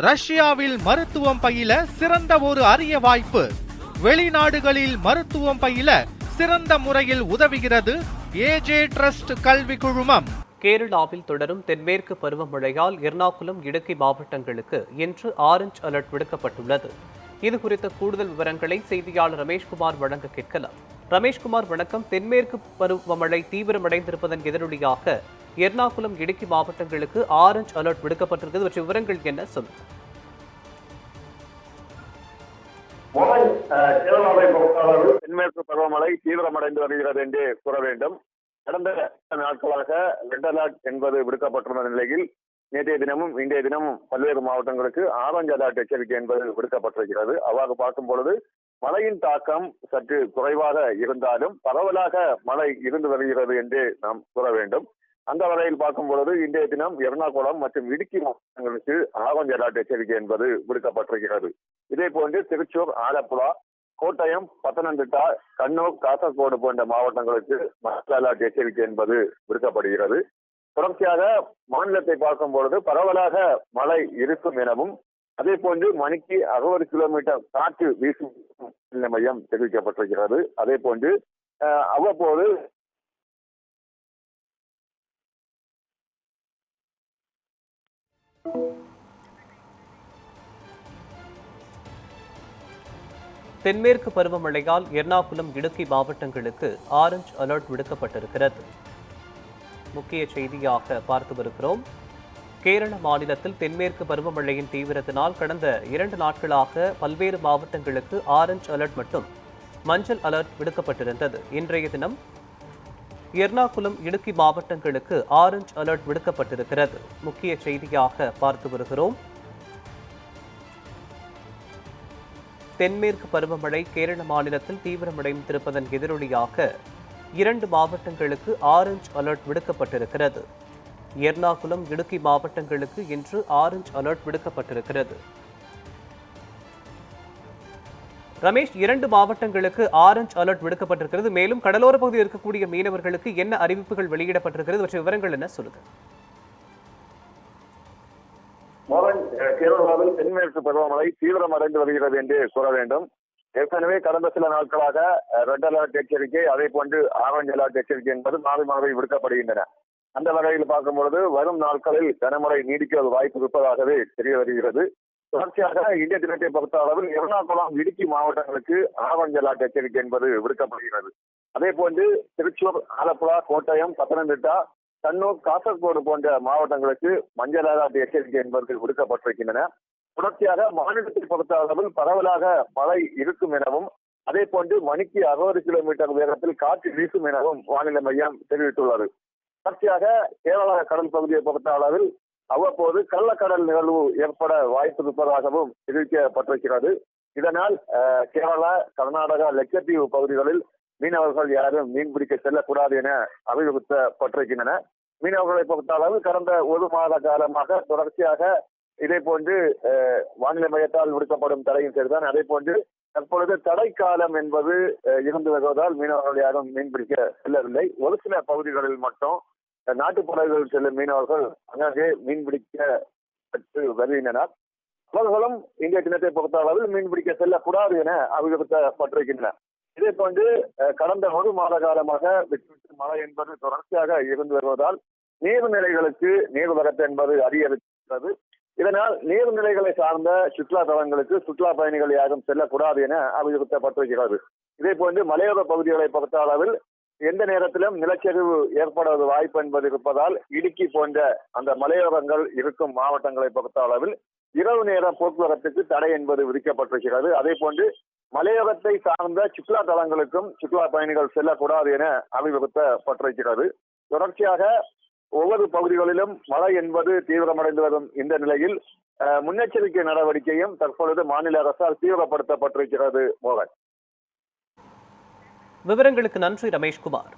ரஷ்யாவில் மருத்துவம் பயில சிறந்த ஒரு அரிய வாய்ப்பு. வெளிநாடுகளில் மருத்துவம் பயில சிறந்த முறையில் உதவுகிறது ஏஜே ட்ரஸ்ட் கல்வி குழுமம். கேரளாவில் தொடரும் தென்மேற்கு பருவமழையால் எர்ணாகுளம், இடுக்கி மாவட்டங்களுக்கு இன்று ஆரஞ்ச் அலர்ட் விடுக்கப்பட்டுள்ளது. இதுகுறித்த கூடுதல் விவரங்களை செய்தியாளர் ரமேஷ்குமார் வழங்க கேட்கலாம். ரமேஷ்குமார், வணக்கம். தென்மேற்கு பருவமழை தீவிரமடைந்திருப்பதன் எதிரொலியாக எர்ணாகுளம், இடுக்கி மாவட்டங்களுக்கு ஆரஞ்ச் அலர்ட் விடுக்கப்பட்டிருக்கிறது. பற்றிய விவரங்கள் என்ன சொல்லுங்க? கேரளாவை பொறுத்தளவு தென்மேற்கு பருவமழை தீவிரமடைந்து வருகிறது என்று கூற வேண்டும். கடந்த நாட்களாக ரெட் அலர்ட் என்பது விடுக்கப்பட்டுள்ள நிலையில் நேற்றைய தினமும் இன்றைய தினமும் பல்வேறு மாவட்டங்களுக்கு ஆரஞ்சு அலர்ட் எச்சரிக்கை என்பது விடுக்கப்பட்டிருக்கிறது. அவ்வாறு பார்க்கும் பொழுது மழையின் தாக்கம் சற்று குறைவாக இருந்தாலும் பரவலாக மழை இருந்து வருகிறது என்று நாம் கூற வேண்டும். அந்த வகையில் பார்க்கும் பொழுது இன்றைய தினம் எர்ணாகுளம் மற்றும் இடுக்கி மாவட்டங்களுக்கு ஆரஞ்சு அலர்ட் எச்சரிக்கை என்பது விடுக்கப்பட்டிருக்கிறது. இதே போன்று திருச்சூர், ஆலப்புழா, கோட்டயம், பத்தனந்திட்டா, கண்ணூர், காசர்கோடு போன்ற மாவட்டங்களுக்கு மஞ்சள் அலர்ட் எச்சரிக்கை என்பது விடுக்கப்படுகிறது. தொடர்ச்சியாக மாநிலத்தை பார்க்கும் பொழுது பரவலாக மழை இருக்கும் எனவும் அதே போன்று மணிக்கு 60 கிலோமீட்டர் காற்று வீசும் மையம் தெரிவிக்கப்பட்டிருக்கிறது. அதே போன்று அவ்வப்போது தென்மேற்கு பருவமழையால் எர்ணாகுளம், இடுக்கி மாவட்டங்களுக்கு ஆரஞ்ச் அலர்ட் விடுக்கப்பட்டிருக்கிறது. முக்கிய செய்தியாக பார்த்து வருகிறோம். கேரள மாநிலத்தில் தென்மேற்கு பருவமழையின் தீவிரத்தினால் கடந்த 2 நாட்களாக பல்வேறு மாவட்டங்களுக்கு ஆரஞ்ச் அலர்ட் மற்றும் மஞ்சள் அலர்ட் விடுக்கப்பட்டிருந்தது. இன்றைய தினம் எர்ணாகுளம், இடுக்கி மாவட்டங்களுக்கு ஆரஞ்ச் அலர்ட் விடுக்கப்பட்டிருக்கிறது. முக்கிய செய்தியாக பார்த்து வருகிறோம். தென்மேற்கு பருவமழை கேரள மாநிலத்தில் தீவிரமடைந்திருப்பதன் எதிரொலியாக 2 மாவட்டங்களுக்கு ஆரஞ்ச் அலர்ட் விடுக்கப்பட்டிருக்கிறது. எர்ணாகுளம், இடுக்கி மாவட்டங்களுக்கு இன்று ஆரஞ்ச் அலர்ட் விடுக்கப்பட்டிருக்கிறது. ரமேஷ், 2 மாவட்டங்களுக்கு ஆரஞ்ச் அலர்ட் விடுக்கப்பட்டிருக்கிறது. மேலும் கடலோர பகுதியில் இருக்கக்கூடிய மீனவர்களுக்கு என்ன அறிவிப்புகள் வெளியிடப்பட்டிருக்கிறது பற்றிய விவரங்கள் என்ன சொல்லுங்க? கேரளாவில் தென்மேற்கு பருவமழை தீவிரமடைந்து வருகிறது என்று கூற வேண்டும். ஏற்கனவே கடந்த சில நாட்களாக ரெட் அலர்ட் எச்சரிக்கை, அதே போன்று ஆரஞ்சு அலர்ட் எச்சரிக்கை என்பது மாறி மாறி விடுக்கப்படுகின்றன. அந்த வகையில் பார்க்கும் பொழுது வரும் நாட்களில் கனமழை நீடிக்க வாய்ப்பு இருப்பதாகவே தெரிய வருகிறது. தொடர்ச்சியாக இந்திய தினத்தை பொறுத்த அளவில் எர்ணாகுளம், இடுக்கி மாவட்டங்களுக்கு ஆரஞ்சு அலர்ட் எச்சரிக்கை என்பது விடுக்கப்படுகிறது. அதே போன்று திருச்சூர், ஆலப்புழா, கோட்டயம், பத்தனந்திட்டா, கண்ணூர், காசர்கோடு போன்ற மாவட்டங்களுக்கு மஞ்சள் அலர்ட் எச்சரிக்கை என்பது விடுக்கப்பட்டிருக்கின்றன. தொடர்ச்சியாக மாநிலத்தை பொறுத்த அளவில் பரவலாக மழை இருக்கும் எனவும் அதே போன்று மணிக்கு 60 கிலோமீட்டர் வேகத்தில் காற்று வீசும் எனவும் வானிலை மையம் தெரிவித்துள்ளது. தொடர்ச்சியாக கேரள கடல் பகுதியை பொறுத்த அளவில் அவ்வப்போது கள்ளக்கடல் நிகழ்வு ஏற்பட வாய்ப்பு இருப்பதாகவும் தெரிவிக்கப்பட்டிருக்கிறது. இதனால் கேரளா, கர்நாடகா, லட்சத்தீவு பகுதிகளில் மீனவர்கள் யாரும் மீன்பிடிக்க செல்லக்கூடாது என அறிவுறுத்தப்பட்டிருக்கின்றன. மீனவர்களை பொறுத்த அளவு கடந்த 1 மாத காலமாக தொடர்ச்சியாக இதே போன்று வானிலை மையத்தால் விடுக்கப்படும் தடையும் சரிதான். அதே போன்று தற்பொழுது தடைக்காலம் என்பது இருந்து வருவதால் மீனவர்கள் யாரும் மீன்பிடிக்க செல்லவில்லை. ஒரு சில பகுதிகளில் மட்டும் நாட்டுப்படகுகள் செல்லும் மீனவர்கள் அங்கே மீன்பிடிக்க வருகின்றனர். அவர்களும் இந்திய தினத்தை பொறுத்த அளவில் மீன்பிடிக்க செல்லக்கூடாது என அறிவுறுத்தப்பட்டிருக்கின்றன. இதே போன்று கடந்த 1 மாத காலமாக மழை என்பது தொடர்ச்சியாக இருந்து வருவதால் நீர்நிலைகளுக்கு நீர்வரத்து என்பது அதிகரிக்கிறது. இதனால் நீர்நிலைகளை சார்ந்த சுற்றுலா தலங்களுக்கு சுற்றுலா பயணிகள் யாரும் செல்லக்கூடாது என அறிவுறுத்தப்பட்டிருக்கிறது. இதே போன்று மலையோர பகுதிகளை பொறுத்த அளவில் எந்த நேரத்திலும் நிலச்சரிவு ஏற்படுவது வாய்ப்பு என்பது இருப்பதால் இடுக்கி போன்ற அந்த மலையோரங்கள் இருக்கும் மாவட்டங்களை பொறுத்த அளவில் இரவு நேர போக்குவரத்துக்கு தடை என்பது விதிக்கப்பட்டிருக்கிறது. அதே போன்று மலையோரத்தை சார்ந்த சுற்றுலா தலங்களுக்கும் சுற்றுலா பயணிகள் செல்லக்கூடாது என அறிவுறுத்தப்பட்டிருக்கிறது. தொடர்ச்சியாக ஒவ்வொரு பகுதிகளிலும் மழை என்பது தீவிரமடைந்து வரும் இந்த நிலையில் முன்னெச்சரிக்கை நடவடிக்கையும் தற்பொழுது மாநில அரசால் தீவிரப்படுத்தப்பட்டிருக்கிறது. மோகன், விவரங்களுக்கு நன்றி ரமேஷ்குமார்.